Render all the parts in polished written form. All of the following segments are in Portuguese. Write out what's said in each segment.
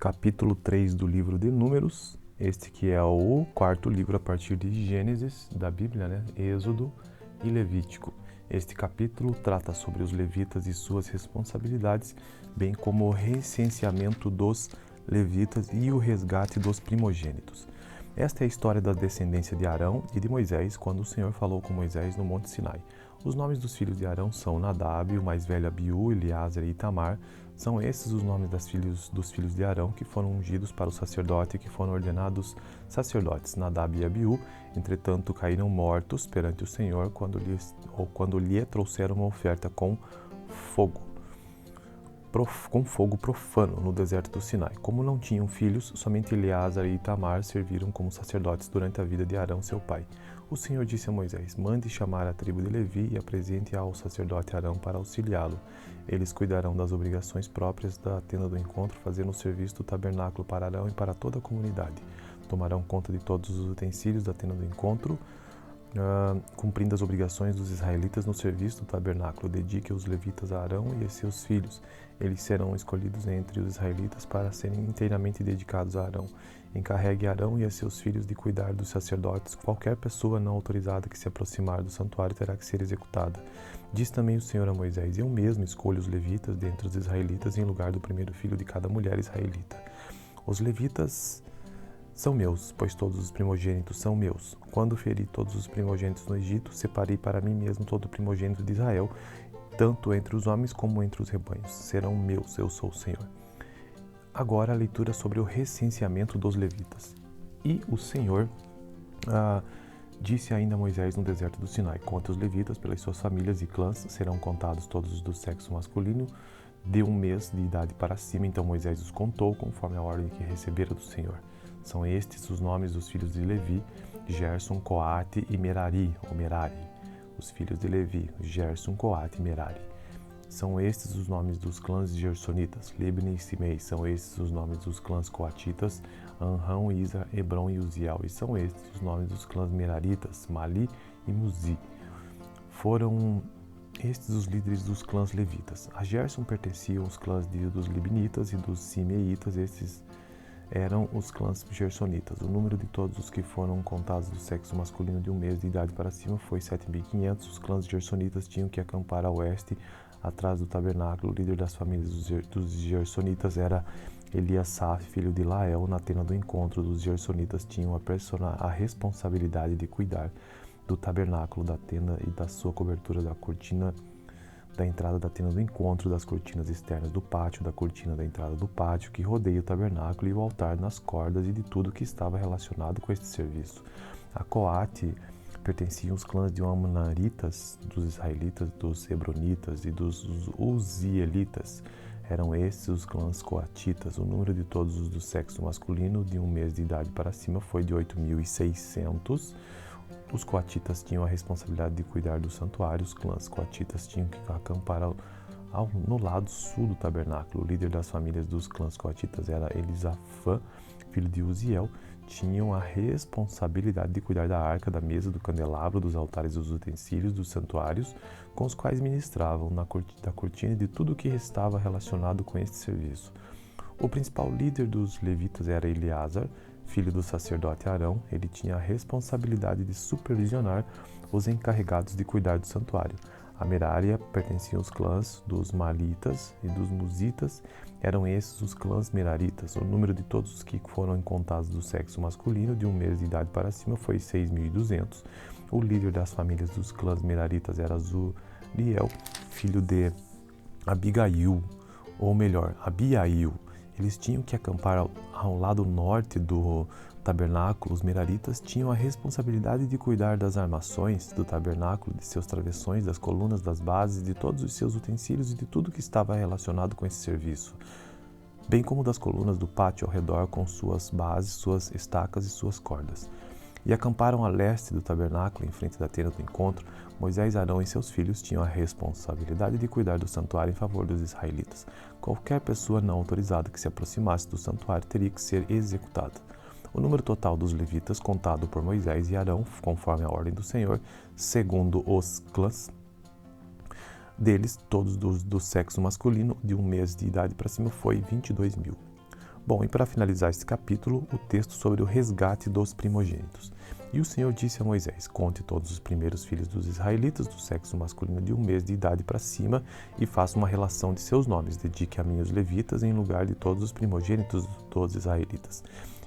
capítulo 3 do livro de Números, este que é o quarto livro a partir de Gênesis da Bíblia, Êxodo e Levítico. Este capítulo trata sobre os levitas e suas responsabilidades, bem como o recenseamento dos levitas e o resgate dos primogênitos. Esta é a história da descendência de Arão e de Moisés, quando o Senhor falou com Moisés no Monte Sinai. Os nomes dos filhos de Arão são Nadab, o mais velho Abiú, Eleazar e Itamar. São esses os nomes dos filhos de Arão que foram ungidos para o sacerdote e que foram ordenados sacerdotes. Nadab e Abiú, entretanto, caíram mortos perante o Senhor quando lhe trouxeram uma oferta com fogo profano no deserto do Sinai. Como não tinham filhos, somente Eleazar e Itamar serviram como sacerdotes durante a vida de Arão, seu pai. O Senhor disse a Moisés: mande chamar a tribo de Levi e apresente ao sacerdote Arão para auxiliá-lo. Eles cuidarão das obrigações próprias da tenda do encontro, fazendo o serviço do tabernáculo para Arão e para toda a comunidade. Tomarão conta de todos os utensílios da tenda do encontro, cumprindo as obrigações dos israelitas no serviço do tabernáculo. Dedique os levitas a Arão e a seus filhos. Eles serão escolhidos entre os israelitas para serem inteiramente dedicados a Arão. Encarregue Arão e a seus filhos de cuidar dos sacerdotes. Qualquer pessoa não autorizada que se aproximar do santuário terá que ser executada. Diz também o Senhor a Moisés: eu mesmo escolho os levitas dentre os israelitas em lugar do primeiro filho de cada mulher israelita. Os levitas são meus, pois todos os primogênitos são meus. Quando feri todos os primogênitos no Egito, separei para mim mesmo todo o primogênito de Israel, tanto entre os homens como entre os rebanhos. Serão meus, eu sou o Senhor. Agora a leitura sobre o recenseamento dos levitas. E o Senhor disse ainda a Moisés no deserto do Sinai: conta os levitas pelas suas famílias e clãs, serão contados todos os do sexo masculino, de 1 mês de idade para cima. Então Moisés os contou, conforme a ordem que recebera do Senhor. São estes os nomes dos filhos de Levi: Gerson, Coate e Merari, ou Merari. Os filhos de Levi: Gerson, Coate e Merari. São estes os nomes dos clãs gersonitas: Libni e Simei. São estes os nomes dos clãs coatitas: Anrão, Isa, Hebron e Uziel. E são estes os nomes dos clãs meraritas: Mali e Muzi. Foram estes os líderes dos clãs levitas. A Gerson pertenciam os clãs dos libnitas e dos simeitas. Estes eram os clãs gersonitas. O número de todos os que foram contados do sexo masculino de 1 mês de idade para cima foi 7.500. Os clãs gersonitas tinham que acampar a oeste, atrás do tabernáculo. O líder das famílias dos gersonitas era Eliasaf, filho de Lael. Na tenda do encontro, os gersonitas tinham a responsabilidade de cuidar do tabernáculo, da tenda e da sua cobertura, da cortina da entrada da tenda do encontro, das cortinas externas do pátio, da cortina da entrada do pátio que rodeia o tabernáculo e o altar nas cordas e de tudo que estava relacionado com este serviço. A Coate pertenciam os clãs de Amnaritas, dos israelitas, dos hebronitas e dos uzielitas. Eram esses os clãs coatitas. O número de todos os do sexo masculino de 1 mês de idade para cima foi de 8.600. Os coatitas tinham a responsabilidade de cuidar do santuário. Os clãs coatitas tinham que acampar no lado sul do tabernáculo. O líder das famílias dos clãs coatitas era Elisafã, filho de Uziel. Tinham a responsabilidade de cuidar da arca, da mesa, do candelabro, dos altares e dos utensílios dos santuários, com os quais ministravam, da cortina e de tudo o que estava relacionado com este serviço. O principal líder dos levitas era Eleazar, filho do sacerdote Arão. Ele tinha a responsabilidade de supervisionar os encarregados de cuidar do santuário. A Merari pertenciam aos clãs dos Malitas e dos Muzitas. Eram esses os clãs meraritas. O número de todos os que foram contados do sexo masculino de 1 mês de idade para cima foi 6.200. O líder das famílias dos clãs meraritas era Zuriel, filho de Abigail, ou melhor, Abiail. Eles tinham que acampar ao lado norte do tabernáculo. Os meraritas tinham a responsabilidade de cuidar das armações do tabernáculo, de seus travessões, das colunas, das bases, de todos os seus utensílios e de tudo que estava relacionado com esse serviço, bem como das colunas do pátio ao redor com suas bases, suas estacas e suas cordas. E acamparam a leste do tabernáculo, em frente da tenda do encontro. Moisés, Arão e seus filhos tinham a responsabilidade de cuidar do santuário em favor dos israelitas. Qualquer pessoa não autorizada que se aproximasse do santuário teria que ser executada. O número total dos levitas, contado por Moisés e Arão, conforme a ordem do Senhor, segundo os clãs deles, todos do sexo masculino, de 1 mês de idade para cima, foi 22.000. Bom, e para finalizar este capítulo, o texto sobre o resgate dos primogênitos. E o Senhor disse a Moisés: conte todos os primeiros filhos dos israelitas, do sexo masculino de 1 mês de idade para cima, e faça uma relação de seus nomes. Dedique a mim os levitas em lugar de todos os primogênitos dos israelitas,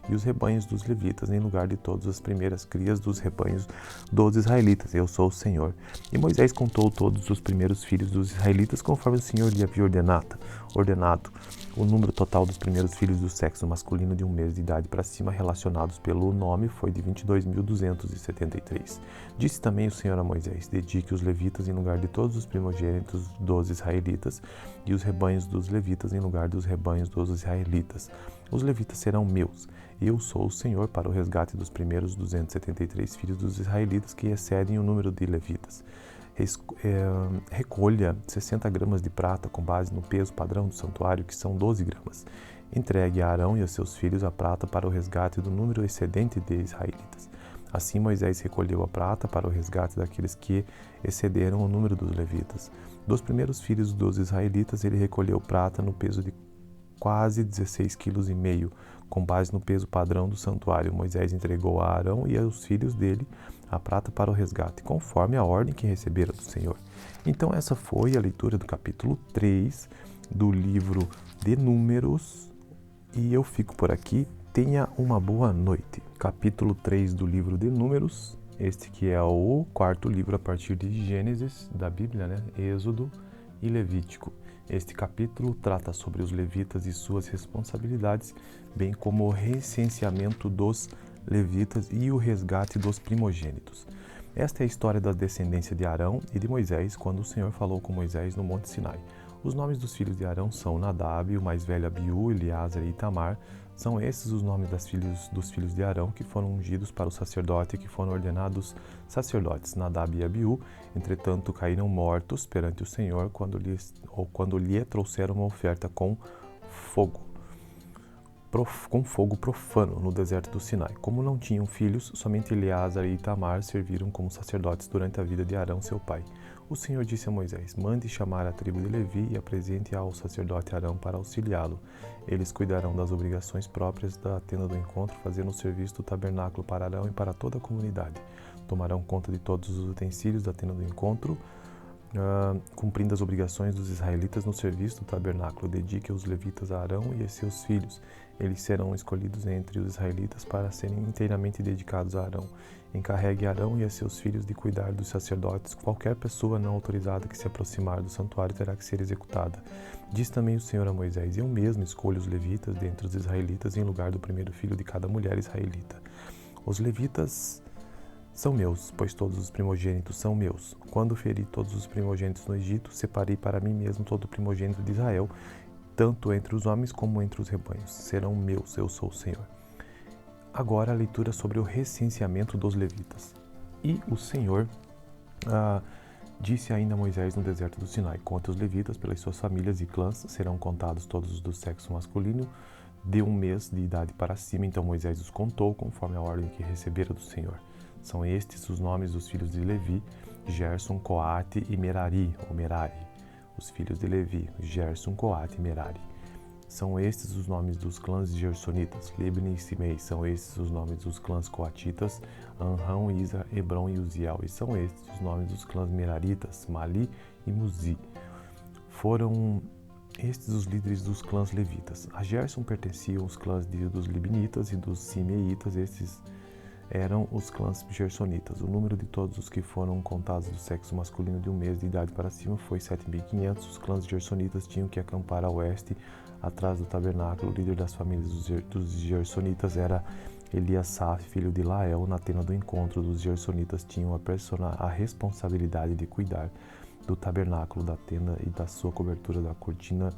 e os rebanhos dos levitas em lugar de todas as primeiras crias dos rebanhos dos israelitas. Eu sou o Senhor. E Moisés contou todos os primeiros filhos dos israelitas, conforme o Senhor lhe havia ordenado. O número total dos primeiros filhos do sexo masculino de 1 mês de idade para cima, relacionados pelo nome, foi de 22.273. Disse também o Senhor a Moisés: dedique os levitas em lugar de todos os primogênitos dos israelitas, e os rebanhos dos levitas em lugar dos rebanhos dos israelitas. Os levitas serão meus. Eu sou o Senhor para o resgate dos primeiros 273 filhos dos israelitas que excedem o número de levitas. Recolha 60 gramas de prata com base no peso padrão do santuário, que são 12 gramas. Entregue a Arão e a seus filhos a prata para o resgate do número excedente de israelitas. Assim Moisés recolheu a prata para o resgate daqueles que excederam o número dos levitas. Dos primeiros filhos dos israelitas, ele recolheu prata no peso de quase 16,5 kg, com base no peso padrão do santuário. Moisés entregou a Arão e aos filhos dele a prata para o resgate, conforme a ordem que recebera do Senhor. Então essa foi a leitura do capítulo 3 do livro de Números, e eu fico por aqui. Tenha uma boa noite. Capítulo 3 do livro de Números, este que é o quarto livro a partir de Gênesis da Bíblia, Êxodo e Levítico. Este capítulo trata sobre os levitas e suas responsabilidades, bem como o recenseamento dos levitas e o resgate dos primogênitos. Esta é a história da descendência de Arão e de Moisés, quando o Senhor falou com Moisés no Monte Sinai. Os nomes dos filhos de Arão são Nadab, o mais velho Abiú, Eleazar e Itamar. São esses os nomes dos filhos de Arão que foram ungidos para o sacerdote e que foram ordenados sacerdotes. Nadab e Abiú, entretanto, caíram mortos perante o Senhor quando lhe trouxeram uma oferta com fogo profano no deserto do Sinai. Como não tinham filhos, somente Eleazar e Itamar serviram como sacerdotes durante a vida de Arão, seu pai. O Senhor disse a Moisés: mande chamar a tribo de Levi e apresente ao sacerdote Arão para auxiliá-lo. Eles cuidarão das obrigações próprias da tenda do encontro, fazendo o serviço do tabernáculo para Arão e para toda a comunidade. Tomarão conta de todos os utensílios da tenda do encontro, cumprindo as obrigações dos israelitas no serviço do tabernáculo. Dedique os levitas a Arão e a seus filhos. Eles serão escolhidos entre os israelitas para serem inteiramente dedicados a Arão. Encarregue Arão e a seus filhos de cuidar dos sacerdotes. Qualquer pessoa não autorizada que se aproximar do santuário terá que ser executada. Diz também o Senhor a Moisés: eu mesmo escolho os levitas dentre os israelitas em lugar do primeiro filho de cada mulher israelita. Os levitas são meus, pois todos os primogênitos são meus. Quando feri todos os primogênitos no Egito, separei para mim mesmo todo o primogênito de Israel, tanto entre os homens como entre os rebanhos. Serão meus, eu sou o Senhor. Agora a leitura sobre o recenseamento dos levitas. E o Senhor disse ainda a Moisés no deserto do Sinai: conte os levitas pelas suas famílias e clãs, serão contados todos os do sexo masculino de 1 mês de idade para cima. Então Moisés os contou conforme a ordem que recebera do Senhor. São estes os nomes dos filhos de Levi: Gerson, Coate e Merari, ou Merari. Os filhos de Levi: Gerson, Coate e Merari. São estes os nomes dos clãs gersonitas: Libni e Simei. São estes os nomes dos clãs coatitas: Anrão, Isra, Hebron e Uziel. E são estes os nomes dos clãs meraritas: Mali e Muzi. Foram estes os líderes dos clãs levitas. A Gerson pertenciam os clãs dos libnitas e dos simeitas. Estes eram os clãs gersonitas. O número de todos os que foram contados do sexo masculino de 1 mês de idade para cima foi 7.500. Os clãs gersonitas tinham que acampar a oeste, atrás do tabernáculo. O líder das famílias dos gersonitas era Eliasaf, filho de Lael. Na tenda do encontro dos gersonitas tinham a responsabilidade de cuidar do tabernáculo, da tenda e da sua cobertura, da cortina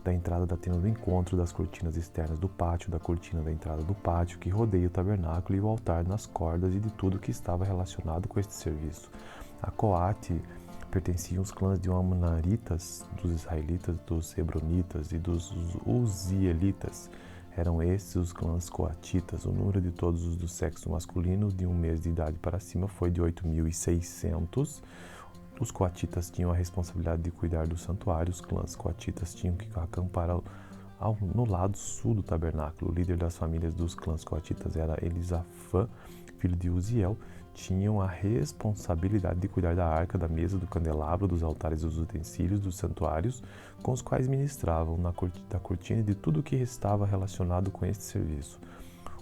da entrada da tenda do encontro, das cortinas externas do pátio, da cortina da entrada do pátio que rodeia o tabernáculo e o altar nas cordas, e de tudo que estava relacionado com este serviço. A Coate pertenciam os clãs de Amunaritas, dos israelitas, dos hebronitas e dos uzielitas. Eram estes os clãs coatitas. O número de todos os do sexo masculino de 1 mês de idade para cima foi de 8.600. Os coatitas tinham a responsabilidade de cuidar do santuário. Os clãs coatitas tinham que acampar No lado sul do tabernáculo, o líder das famílias dos clãs coatitas era Elisafã, filho de Uziel. Tinham a responsabilidade de cuidar da arca, da mesa, do candelabro, dos altares, dos utensílios, dos santuários, com os quais ministravam, da cortina e de tudo o que estava relacionado com este serviço.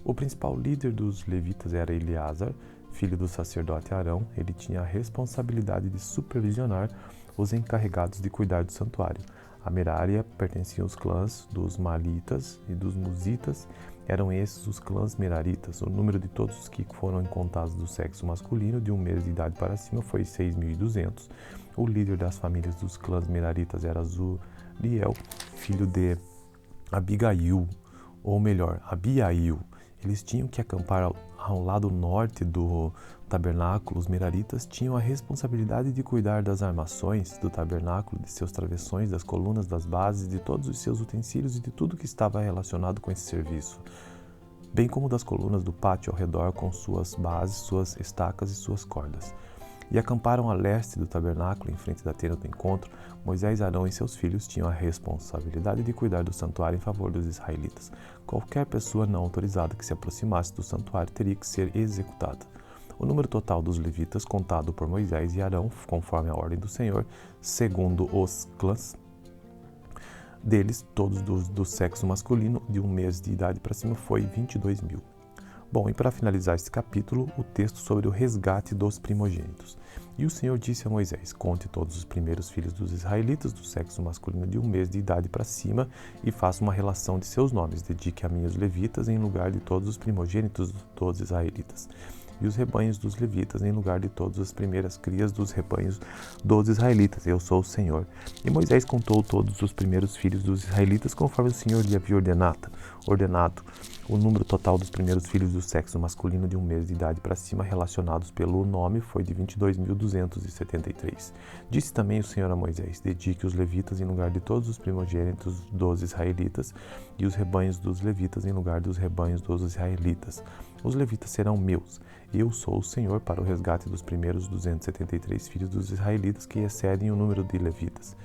O principal líder dos levitas era Eleazar, filho do sacerdote Arão. Ele tinha a responsabilidade de supervisionar os encarregados de cuidar do santuário. A Merária pertencia aos clãs dos Malitas e dos Musitas. Eram esses os clãs meraritas. O número de todos os que foram contados do sexo masculino, de 1 mês de idade para cima, foi 6.200. O líder das famílias dos clãs meraritas era Zuriel, filho de Abigail, ou melhor, Abiail. Eles tinham que acampar ao lado norte do tabernáculo. Os meraritas tinham a responsabilidade de cuidar das armações do tabernáculo, de seus travessões, das colunas, das bases, de todos os seus utensílios e de tudo que estava relacionado com esse serviço, bem como das colunas do pátio ao redor com suas bases, suas estacas e suas cordas. E acamparam a leste do tabernáculo, em frente da tenda do encontro. Moisés, Arão e seus filhos tinham a responsabilidade de cuidar do santuário em favor dos israelitas. Qualquer pessoa não autorizada que se aproximasse do santuário teria que ser executada. O número total dos levitas, contado por Moisés e Arão, conforme a ordem do Senhor, segundo os clãs deles, todos do sexo masculino, de 1 mês de idade para cima, foi 22.000. Bom, e para finalizar este capítulo, o texto sobre o resgate dos primogênitos. E o Senhor disse a Moisés: conte todos os primeiros filhos dos israelitas do sexo masculino de 1 mês de idade para cima e faça uma relação de seus nomes. Dedique a mim os levitas em lugar de todos os primogênitos dos israelitas, e os rebanhos dos levitas em lugar de todas as primeiras crias dos rebanhos dos israelitas. Eu sou o Senhor. E Moisés contou todos os primeiros filhos dos israelitas conforme o Senhor lhe havia ordenado. O número total dos primeiros filhos do sexo masculino de 1 mês de idade para cima relacionados pelo nome foi de 22.273. Disse também o Senhor a Moisés: dedique os levitas em lugar de todos os primogênitos dos israelitas e os rebanhos dos levitas em lugar dos rebanhos dos israelitas. Os levitas serão meus. Eu sou o Senhor para o resgate dos primeiros 273 filhos dos israelitas que excedem o número de levitas.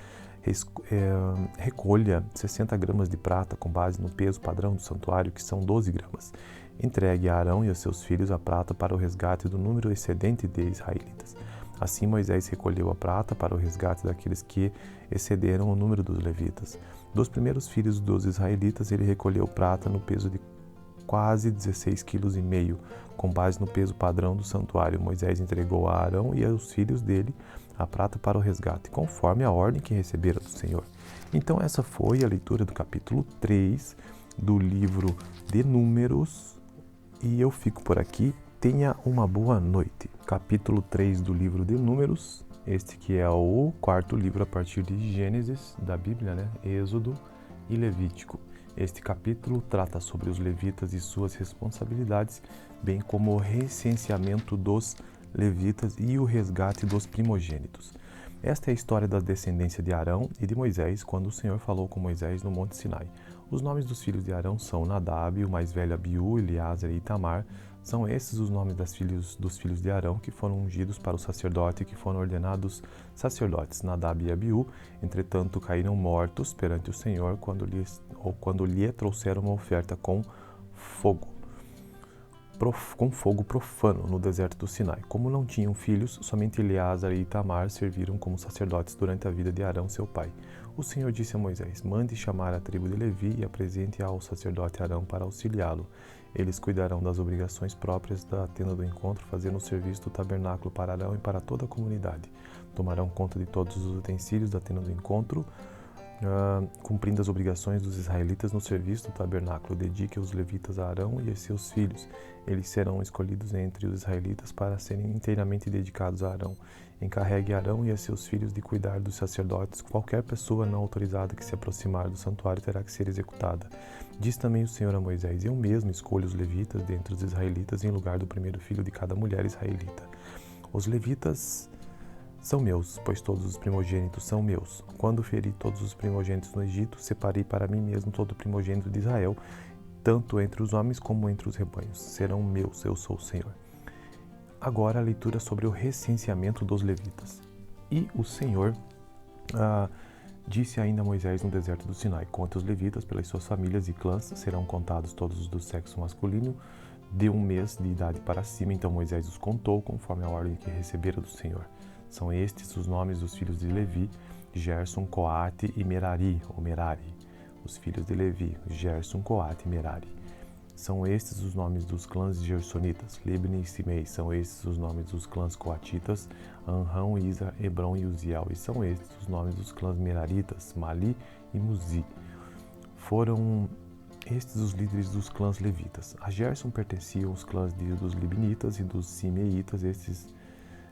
Recolha 60 gramas de prata com base no peso padrão do santuário, que são 12 gramas. Entregue a Arão e a seus filhos a prata para o resgate do número excedente de israelitas. Assim Moisés recolheu a prata para o resgate daqueles que excederam o número dos levitas. Dos primeiros filhos dos israelitas ele recolheu prata no peso de quase 16,5 kg, com base no peso padrão do santuário. Moisés entregou a Arão e aos filhos dele a prata para o resgate, conforme a ordem que recebera do Senhor. Então essa foi a leitura do capítulo 3 do livro de Números, e eu fico por aqui. Tenha uma boa noite. Capítulo 3 do livro de Números, este que é o 4º livro a partir de Gênesis da Bíblia, Êxodo e Levítico. Este capítulo trata sobre os levitas e suas responsabilidades, bem como o recenseamento dos levitas e o resgate dos primogênitos. Esta é a história da descendência de Arão e de Moisés, quando o Senhor falou com Moisés no Monte Sinai. Os nomes dos filhos de Arão são Nadab, o mais velho Abiú, Eleazar e Itamar. São esses os nomes dos filhos de Arão que foram ungidos para o sacerdote e que foram ordenados sacerdotes. Nadab e Abiú, entretanto, caíram mortos perante o Senhor quando lhe trouxeram uma oferta com fogo profano no deserto do Sinai. Como não tinham filhos, somente Eleazar e Itamar serviram como sacerdotes durante a vida de Arão, seu pai. O Senhor disse a Moisés: mande chamar a tribo de Levi e apresente ao sacerdote Arão para auxiliá-lo. Eles cuidarão das obrigações próprias da tenda do encontro, fazendo o serviço do tabernáculo para Arão e para toda a comunidade. Tomarão conta de todos os utensílios da tenda do encontro, cumprindo as obrigações dos israelitas no serviço do tabernáculo. Dedique os levitas a Arão e a seus filhos. Eles serão escolhidos entre os israelitas para serem inteiramente dedicados a Arão. Encarregue Arão e a seus filhos de cuidar dos sacerdotes. Qualquer pessoa não autorizada que se aproximar do santuário terá que ser executada. Diz também o Senhor a Moisés: eu mesmo escolho os levitas dentre os israelitas em lugar do primeiro filho de cada mulher israelita. Os levitas são meus, pois todos os primogênitos são meus. Quando feri todos os primogênitos no Egito, separei para mim mesmo todo o primogênito de Israel, tanto entre os homens como entre os rebanhos. Serão meus, eu sou o Senhor. Agora a leitura sobre o recenseamento dos levitas. E o Senhor Disse ainda Moisés no deserto do Sinai: conte os levitas pelas suas famílias e clãs, serão contados todos os do sexo masculino de 1 mês de idade para cima. Então Moisés os contou conforme a ordem que recebera do Senhor. São estes os nomes dos filhos de Levi: Gerson, Coate e Merari, ou Merari. Os filhos de Levi: Gerson, Coate e Merari. São estes os nomes dos clãs gersonitas: Libni e Simei. São estes os nomes dos clãs coatitas: Anrão, Isa, Hebron e Uziel. E são estes os nomes dos clãs meraritas: Mali e Muzi. Foram estes os líderes dos clãs levitas. A Gerson pertenciam os clãs dos libnitas e dos simeitas. Estes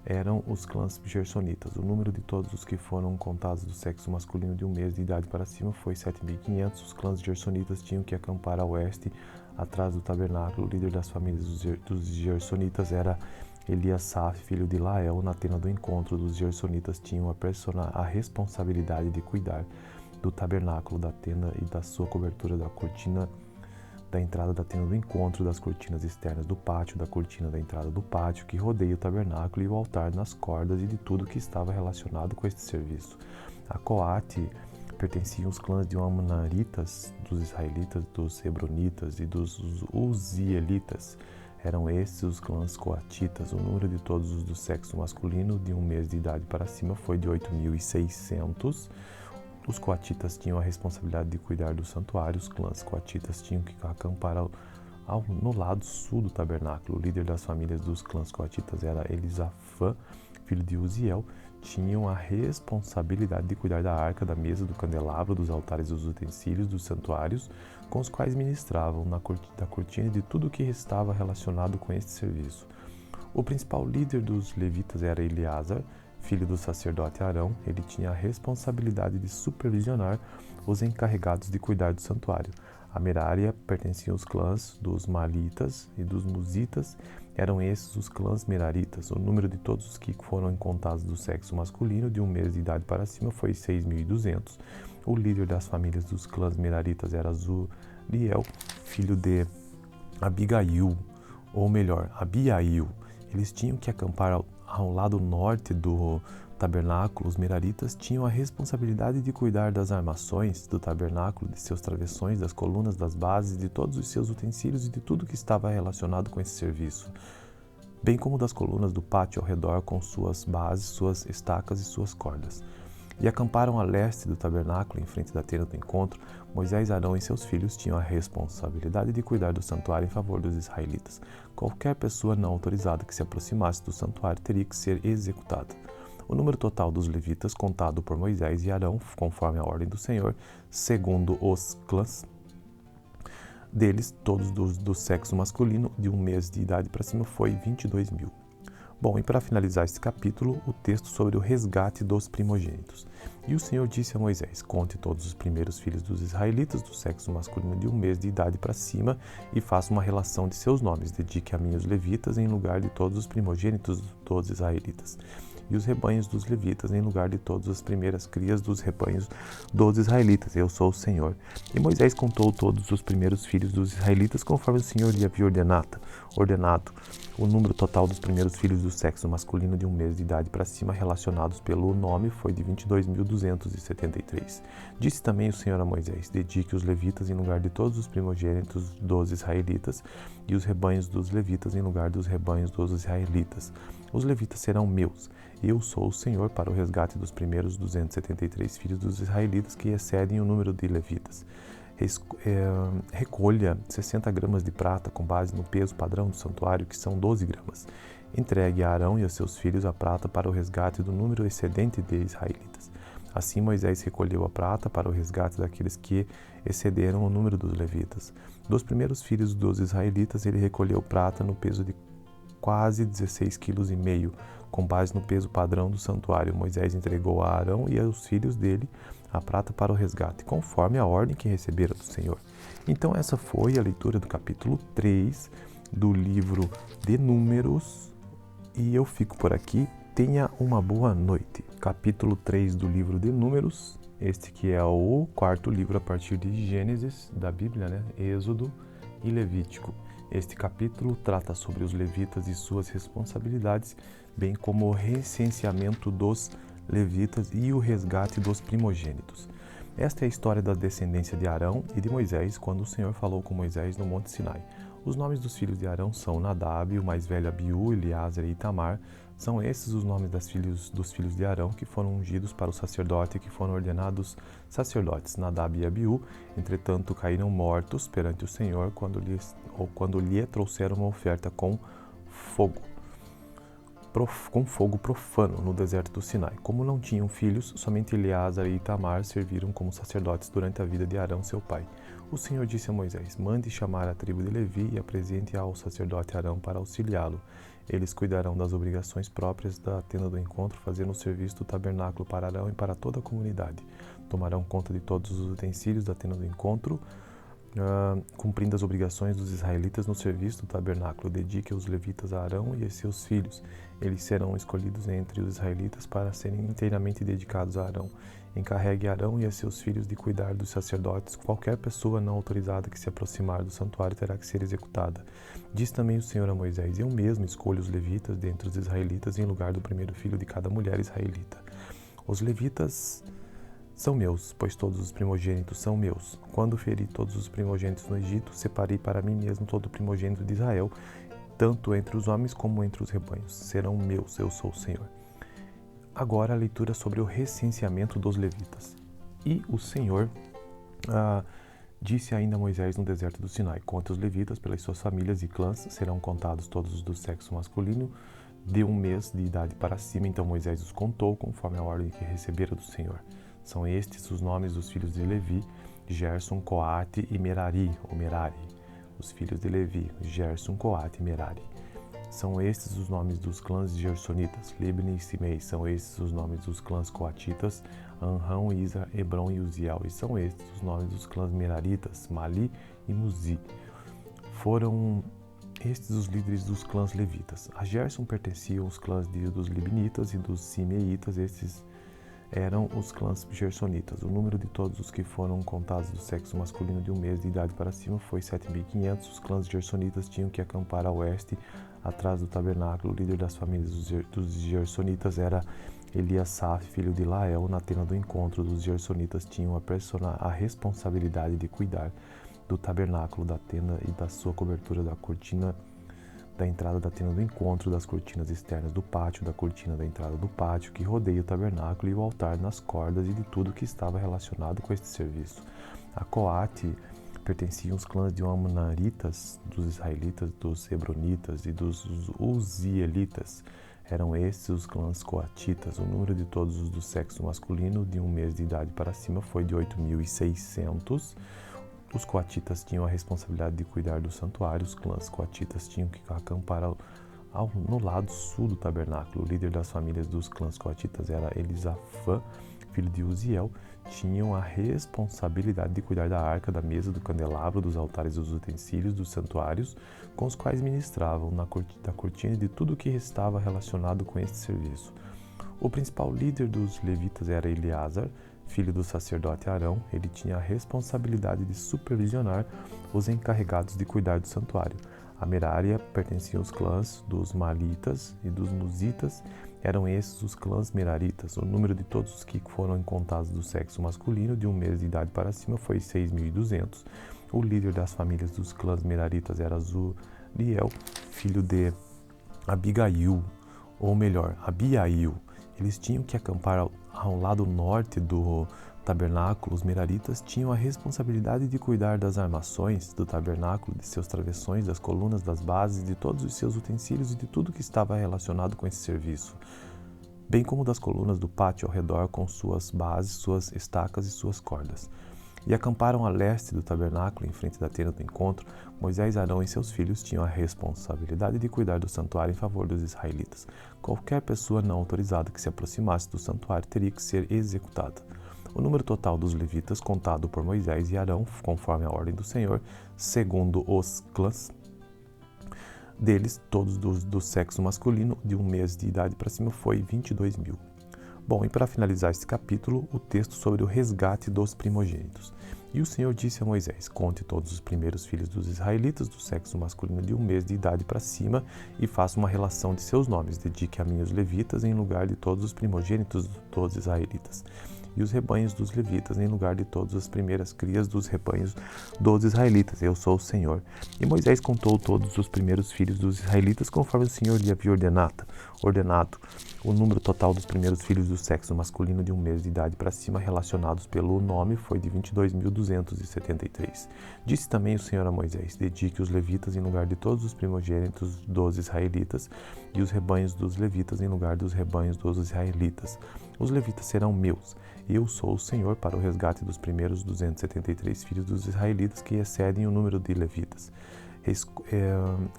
eram os clãs gersonitas. O número de todos os que foram contados do sexo masculino de 1 mês de idade para cima foi 7.500. Os clãs gersonitas tinham que acampar a oeste, atrás do tabernáculo. O líder das famílias dos gersonitas era Eliasaf, filho de Lael. Na tenda do encontro dos gersonitas tinham a responsabilidade de cuidar do tabernáculo, da tenda e da sua cobertura, da cortina da entrada da tenda do encontro, das cortinas externas do pátio, da cortina da entrada do pátio que rodeia o tabernáculo e o altar, nas cordas e de tudo que estava relacionado com este serviço. A Coate pertenciam os clãs de Amnaritas, dos israelitas, dos hebronitas e dos uzielitas. Eram estes os clãs coatitas. O número de todos os do sexo masculino de 1 mês de idade para cima foi de 8.600. Os coatitas tinham a responsabilidade de cuidar do santuário. Os clãs coatitas tinham que acampar no lado sul do tabernáculo. O líder das famílias dos clãs coatitas era Elisafã, filho de Uziel. Tinham a responsabilidade de cuidar da arca, da mesa, do candelabro, dos altares, dos utensílios, dos santuários, com os quais ministravam, da cortina e de tudo o que estava relacionado com este serviço. O principal líder dos levitas era Eleazar, filho do sacerdote Arão. Ele tinha a responsabilidade de supervisionar os encarregados de cuidar do santuário. A Merari pertencia aos clãs dos Malitas e dos Muzitas. Eram esses os clãs meraritas. O número de todos os que foram contados do sexo masculino de 1 mês de idade para cima foi 6.200. O líder das famílias dos clãs meraritas era Zuriel, filho de Abigail, ou melhor, Abiail. Eles tinham que acampar ao lado norte do tabernáculo. Os meraritas tinham a responsabilidade de cuidar das armações do tabernáculo, de seus travessões, das colunas, das bases, de todos os seus utensílios e de tudo que estava relacionado com esse serviço, bem como das colunas do pátio ao redor com suas bases, suas estacas e suas cordas. E acamparam a leste do tabernáculo, em frente da tenda do encontro. Moisés, Arão e seus filhos tinham a responsabilidade de cuidar do santuário em favor dos israelitas. Qualquer pessoa não autorizada que se aproximasse do santuário teria que ser executada. O número total dos levitas, contado por Moisés e Arão, conforme a ordem do Senhor, segundo os clãs deles, todos do sexo masculino, de 1 mês de idade para cima, foi 22.000. Bom, e para finalizar este capítulo, o texto sobre o resgate dos primogênitos. E o Senhor disse a Moisés: conte todos os primeiros filhos dos israelitas do sexo masculino de 1 mês de idade para cima e faça uma relação de seus nomes. Dedique a mim os levitas em lugar de todos os primogênitos dos israelitas, e os rebanhos dos levitas em lugar de todas as primeiras crias dos rebanhos dos israelitas. Eu sou o Senhor. E Moisés contou todos os primeiros filhos dos israelitas conforme o Senhor lhe havia ordenado. O número total dos primeiros filhos do sexo masculino de 1 mês de idade para cima relacionados pelo nome foi de 22.273. Disse também o Senhor a Moisés: dedique os levitas em lugar de todos os primogênitos dos israelitas e os rebanhos dos levitas em lugar dos rebanhos dos israelitas. Os levitas serão meus. Eu sou o Senhor para o resgate dos primeiros 273 filhos dos israelitas que excedem o número de levitas. Recolha 60 gramas de prata com base no peso padrão do santuário, que são 12 gramas. Entregue a Arão e a seus filhos a prata para o resgate do número excedente de israelitas. Assim Moisés recolheu a prata para o resgate daqueles que excederam o número dos levitas. Dos primeiros filhos dos israelitas ele recolheu prata no peso de quase 16,5 kg, com base no peso padrão do santuário. Moisés entregou a Arão e aos filhos dele a prata para o resgate, conforme a ordem que receberam do Senhor. Então essa foi a leitura do capítulo 3 do livro de Números, e eu fico por aqui. Tenha uma boa noite. Capítulo 3 do livro de Números, este que é o 4º livro a partir de Gênesis da Bíblia, né? Êxodo e Levítico. Este capítulo trata sobre os levitas e suas responsabilidades, bem como o recenseamento dos levitas e o resgate dos primogênitos. Esta é a história da descendência de Arão e de Moisés, quando o Senhor falou com Moisés no Monte Sinai. Os nomes dos filhos de Arão são Nadab, o mais velho Abiú, Eleazar e Itamar. São esses os nomes dos filhos de Arão que foram ungidos para o sacerdote e que foram ordenados sacerdotes. Nadab e Abiú, entretanto, caíram mortos perante o Senhor quando lhe trouxeram uma oferta com fogo profano no deserto do Sinai. Como não tinham filhos, somente Eleazar e Itamar serviram como sacerdotes durante a vida de Arão, seu pai. O Senhor disse a Moisés: mande chamar a tribo de Levi e apresente ao sacerdote Arão para auxiliá-lo. Eles cuidarão das obrigações próprias da tenda do encontro, fazendo o serviço do tabernáculo para Arão e para toda a comunidade. Tomarão conta de todos os utensílios da tenda do encontro, cumprindo as obrigações dos israelitas no serviço do tabernáculo. Dedique os levitas a Arão e a seus filhos. Eles serão escolhidos entre os israelitas para serem inteiramente dedicados a Arão. Encarregue Arão e a seus filhos de cuidar dos sacerdotes. Qualquer pessoa não autorizada que se aproximar do santuário terá que ser executada. Diz também o Senhor a Moisés: eu mesmo escolho os levitas dentre os israelitas em lugar do primeiro filho de cada mulher israelita. Os levitas são meus, pois todos os primogênitos são meus. Quando feri todos os primogênitos no Egito, separei para mim mesmo todo o primogênito de Israel, tanto entre os homens como entre os rebanhos. Serão meus, eu sou o Senhor. Agora a leitura sobre o recenseamento dos levitas. E o Senhor disse ainda a Moisés no deserto do Sinai: conta os levitas pelas suas famílias e clãs, serão contados todos os do sexo masculino de 1 mês de idade para cima. Então Moisés os contou conforme a ordem que recebera do Senhor. São estes os nomes dos filhos de Levi: Gerson, Coate e Merari, ou Merari. Os filhos de Levi: Gerson, Coate e Merari. São estes os nomes dos clãs gersonitas: Libni e Simei. São estes os nomes dos clãs coatitas: Anrão, Isa, Hebron e Uziel. E são estes os nomes dos clãs meraritas: Mali e Muzi. Foram estes os líderes dos clãs levitas. A Gerson pertenciam os clãs dos libnitas e dos simeitas. Estes eram os clãs gersonitas. O número de todos os que foram contados do sexo masculino de 1 mês de idade para cima foi 7.500. Os clãs gersonitas tinham que acampar a oeste, atrás do tabernáculo. O líder das famílias dos gersonitas era Eliasaf, filho de Lael. Na tenda do encontro, os gersonitas tinham a responsabilidade de cuidar do tabernáculo, da tenda e da sua cobertura, da cortina da entrada da tenda do encontro, das cortinas externas do pátio, da cortina da entrada do pátio que rodeia o tabernáculo e o altar, nas cordas e de tudo que estava relacionado com este serviço. A Coate pertenciam os clãs de Amnaritas, dos israelitas, dos hebronitas e dos uzielitas. Eram estes os clãs coatitas. O número de todos os do sexo masculino de 1 mês de idade para cima foi de 8.600. Os coatitas tinham a responsabilidade de cuidar do santuário. Os clãs coatitas tinham que acampar no lado sul do tabernáculo. O líder das famílias dos clãs coatitas era Elisafã, filho de Uziel. Tinham a responsabilidade de cuidar da arca, da mesa, do candelabro, dos altares e dos utensílios dos santuários, com os quais ministravam, da cortina e de tudo o que estava relacionado com este serviço. O principal líder dos levitas era Eleazar, filho do sacerdote Arão. Ele tinha a responsabilidade de supervisionar os encarregados de cuidar do santuário. A Merari pertencia aos clãs dos Malitas e dos Muzitas. Eram esses os clãs meraritas. O número de todos os que foram contados do sexo masculino de 1 mês de idade para cima foi 6.200. O líder das famílias dos clãs meraritas era Zuriel, filho de Abigail, ou melhor, Abiail. Eles tinham que acampar ao lado norte do tabernáculo. Os meraritas tinham a responsabilidade de cuidar das armações do tabernáculo, de seus travessões, das colunas, das bases, de todos os seus utensílios e de tudo que estava relacionado com esse serviço, bem como das colunas do pátio ao redor com suas bases, suas estacas e suas cordas. E acamparam a leste do tabernáculo, em frente da tenda do encontro. Moisés, Arão e seus filhos tinham a responsabilidade de cuidar do santuário em favor dos israelitas. Qualquer pessoa não autorizada que se aproximasse do santuário teria que ser executada. O número total dos levitas, contado por Moisés e Arão, conforme a ordem do Senhor, segundo os clãs deles, todos do sexo masculino, de 1 mês de idade para cima, foi 22.000. Bom, e para finalizar este capítulo, o texto sobre o resgate dos primogênitos. E o Senhor disse a Moisés: conte todos os primeiros filhos dos israelitas do sexo masculino de 1 mês de idade para cima e faça uma relação de seus nomes. Dedique a mim os levitas em lugar de todos os primogênitos dos israelitas, e os rebanhos dos levitas em lugar de todas as primeiras crias dos rebanhos dos israelitas. Eu sou o Senhor. E Moisés contou todos os primeiros filhos dos israelitas conforme o Senhor lhe havia ordenado. O número total dos primeiros filhos do sexo masculino de 1 mês de idade para cima relacionados pelo nome foi de 22.273. Disse também o Senhor a Moisés: dedique os levitas em lugar de todos os primogênitos dos israelitas e os rebanhos dos levitas em lugar dos rebanhos dos israelitas. Os levitas serão meus. Eu sou o Senhor para o resgate dos primeiros 273 filhos dos israelitas que excedem o número de levitas.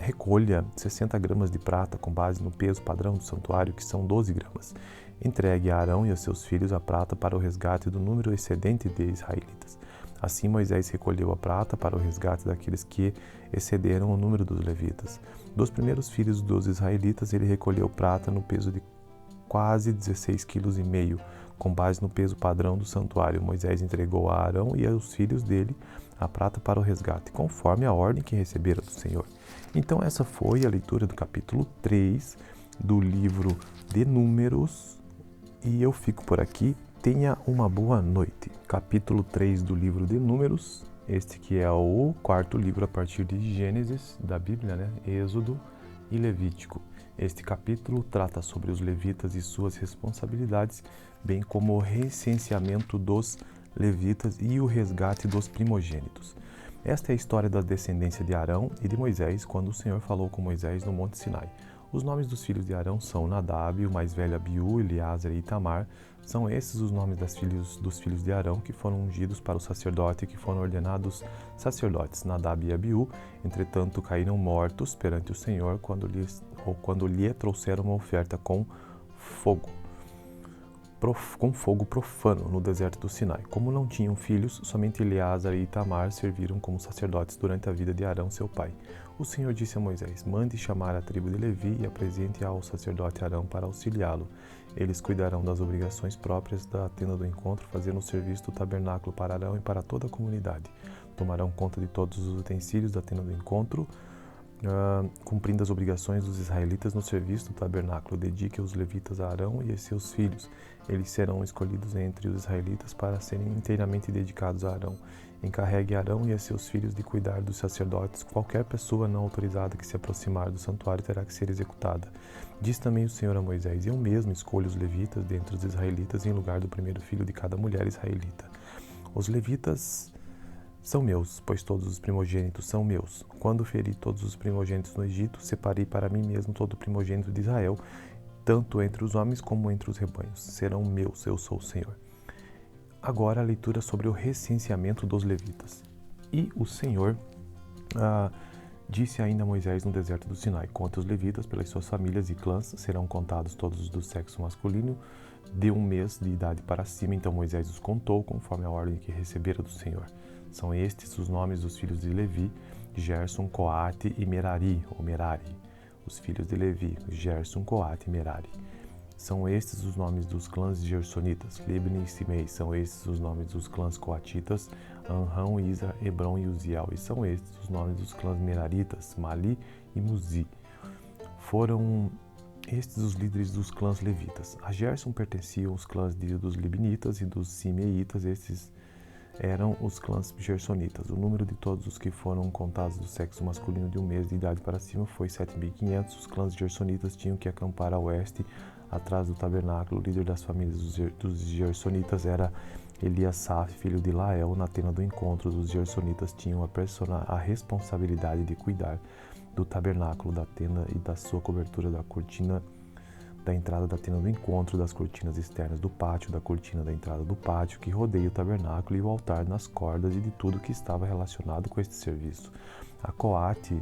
Recolha 60 gramas de prata com base no peso padrão do santuário, que são 12 gramas. Entregue a Arão e a seus filhos a prata para o resgate do número excedente de israelitas. Assim Moisés recolheu a prata para o resgate daqueles que excederam o número dos levitas. Dos primeiros filhos dos israelitas ele recolheu prata no peso de quase 16,5 kg, com base no peso padrão do santuário. Moisés entregou a Arão e aos filhos dele a prata para o resgate, conforme a ordem que receberam do Senhor. Então essa foi a leitura do capítulo 3 do livro de Números, e eu fico por aqui. Tenha uma boa noite. Capítulo 3 do livro de Números, este que é o quarto livro a partir de Gênesis da Bíblia, Êxodo e Levítico. Este capítulo trata sobre os levitas e suas responsabilidades, bem como o recenseamento dos levitas e o resgate dos primogênitos. Esta é a história da descendência de Arão e de Moisés, quando o Senhor falou com Moisés no Monte Sinai. Os nomes dos filhos de Arão são Nadab, o mais velho Abiú, Eleazar e Itamar. São esses os nomes dos filhos de Arão que foram ungidos para o sacerdote e que foram ordenados sacerdotes. Nadab e Abiú, entretanto, caíram mortos perante o Senhor quando lhe trouxeram uma oferta com fogo profano no deserto do Sinai. Como não tinham filhos, somente Eleazar e Itamar serviram como sacerdotes durante a vida de Arão, seu pai. O Senhor disse a Moisés: mande chamar a tribo de Levi e apresente ao sacerdote Arão para auxiliá-lo. Eles cuidarão das obrigações próprias da tenda do encontro, fazendo o serviço do tabernáculo para Arão e para toda a comunidade. Tomarão conta de todos os utensílios da tenda do encontro, cumprindo as obrigações dos israelitas no serviço do tabernáculo. Dedique os levitas a Arão e a seus filhos. Eles serão escolhidos entre os israelitas para serem inteiramente dedicados a Arão. Encarregue Arão e a seus filhos de cuidar dos sacerdotes. Qualquer pessoa não autorizada que se aproximar do santuário terá que ser executada. Diz também o Senhor a Moisés: eu mesmo escolho os levitas dentre os israelitas em lugar do primeiro filho de cada mulher israelita. Os levitas são meus, pois todos os primogênitos são meus. Quando feri todos os primogênitos no Egito, separei para mim mesmo todo o primogênito de Israel, tanto entre os homens como entre os rebanhos. Serão meus, eu sou o Senhor. Agora a leitura sobre o recenseamento dos levitas. E o Senhor disse ainda a Moisés no deserto do Sinai: conta os levitas pelas suas famílias e clãs, serão contados todos os do sexo masculino de 1 mês de idade para cima. Então Moisés os contou conforme a ordem que recebera do Senhor. São estes os nomes dos filhos de Levi: Gerson, Coate e Merari, ou Merari. Os filhos de Levi: Gerson, Coate e Merari. São estes os nomes dos clãs gersonitas: Libni e Simei. São estes os nomes dos clãs coatitas: Anrão, Isra, Hebron e Uziel. E são estes os nomes dos clãs meraritas: Mali e Muzi. Foram estes os líderes dos clãs levitas. A Gerson pertenciam os clãs dos libnitas e dos simeitas. Estes eram os clãs gersonitas. O número de todos os que foram contados do sexo masculino de 1 mês de idade para cima foi 7.500. Os clãs gersonitas tinham que acampar a oeste, atrás do tabernáculo. O líder das famílias dos gersonitas era Eliasaf, filho de Lael. Na tenda do encontro, os gersonitas tinham a responsabilidade de cuidar do tabernáculo, da tenda e da sua cobertura, da cortina da entrada da tenda do encontro, das cortinas externas do pátio, da cortina da entrada do pátio que rodeia o tabernáculo e o altar nas cordas, e de tudo que estava relacionado com este serviço. A Coate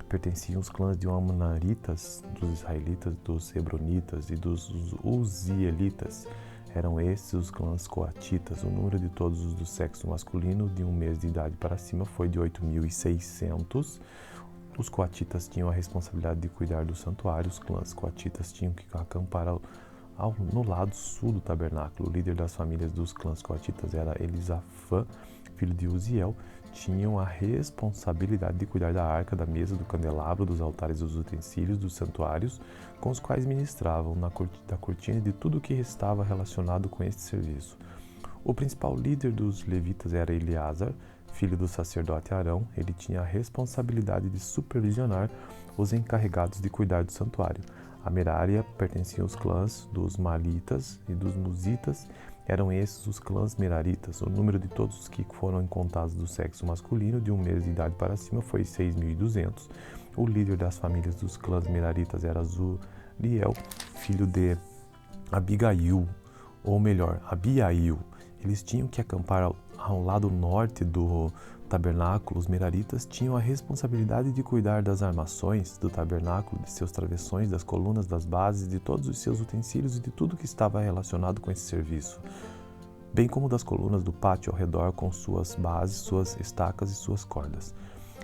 pertenciam os clãs de Amunaritas, dos israelitas, dos hebronitas e dos uzielitas. Eram estes os clãs coatitas. O número de todos os do sexo masculino de 1 mês de idade para cima foi de 8.600. Os coatitas tinham a responsabilidade de cuidar do santuário. Os clãs coatitas tinham que acampar No lado sul do tabernáculo, o líder das famílias dos clãs coatitas era Elisafã, filho de Uziel. Tinham a responsabilidade de cuidar da arca, da mesa, do candelabro, dos altares, dos utensílios, dos santuários, com os quais ministravam, da cortina e de tudo o que estava relacionado com este serviço. O principal líder dos levitas era Eleazar, filho do sacerdote Arão. Ele tinha a responsabilidade de supervisionar os encarregados de cuidar do santuário. A Merária pertencia aos clãs dos Malitas e dos Musitas. Eram esses os clãs meraritas. O número de todos os que foram contados do sexo masculino de 1 mês de idade para cima foi 6.200. O líder das famílias dos clãs meraritas era Zuriel, filho de Abigail, ou melhor, Abiail. Eles tinham que acampar ao lado norte do tabernáculo. Os meraritas tinham a responsabilidade de cuidar das armações do tabernáculo, de seus travessões, das colunas, das bases, de todos os seus utensílios e de tudo que estava relacionado com esse serviço, bem como das colunas do pátio ao redor com suas bases, suas estacas e suas cordas.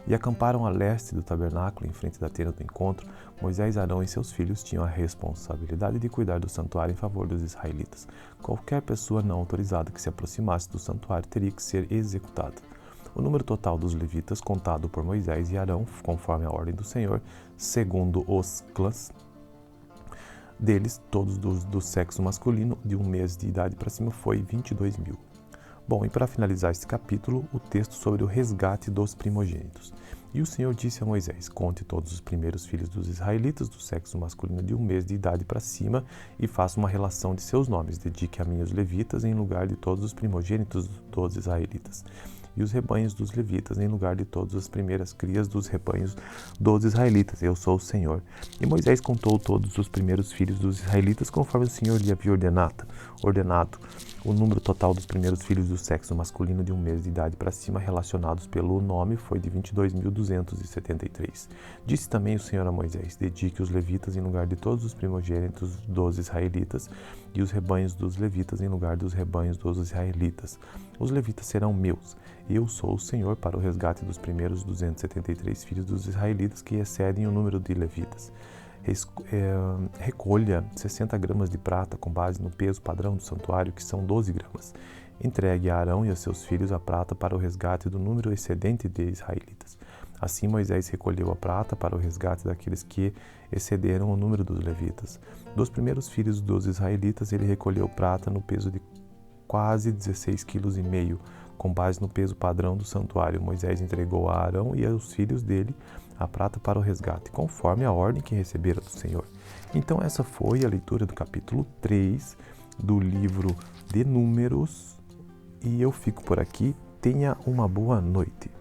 E acamparam a leste do tabernáculo, em frente da tenda do encontro. Moisés, Arão e seus filhos tinham a responsabilidade de cuidar do santuário em favor dos israelitas. Qualquer pessoa não autorizada que se aproximasse do santuário teria que ser executada. O número total dos levitas, contado por Moisés e Arão, conforme a ordem do Senhor, segundo os clãs deles, todos do sexo masculino, de 1 mês de idade para cima, foi 22.000. Bom, e para finalizar este capítulo, o texto sobre o resgate dos primogênitos. E o Senhor disse a Moisés: conte todos os primeiros filhos dos israelitas do sexo masculino de 1 mês de idade para cima e faça uma relação de seus nomes. Dedique a mim os levitas em lugar de todos os primogênitos dos israelitas, e os rebanhos dos levitas em lugar de todas as primeiras crias dos rebanhos dos israelitas. Eu sou o Senhor. E Moisés contou todos os primeiros filhos dos israelitas conforme o Senhor lhe havia ordenado. O número total dos primeiros filhos do sexo masculino de 1 mês de idade para cima relacionados pelo nome foi de 22.273. Disse também o Senhor a Moisés: dedique os levitas em lugar de todos os primogênitos dos israelitas e os rebanhos dos levitas em lugar dos rebanhos dos israelitas. Os levitas serão meus. Eu sou o Senhor para o resgate dos primeiros 273 filhos dos israelitas que excedem o número de levitas. Recolha 60 gramas de prata com base no peso padrão do santuário, que são 12 gramas. Entregue a Arão e a seus filhos a prata para o resgate do número excedente de israelitas. Assim Moisés recolheu a prata para o resgate daqueles que excederam o número dos levitas. Dos primeiros filhos dos israelitas ele recolheu prata no peso de quase 16,5 kg, com base no peso padrão do santuário. Moisés entregou a Arão e aos filhos dele a prata para o resgate, conforme a ordem que recebera do Senhor. Então essa foi a leitura do capítulo 3 do livro de Números, e eu fico por aqui. Tenha uma boa noite.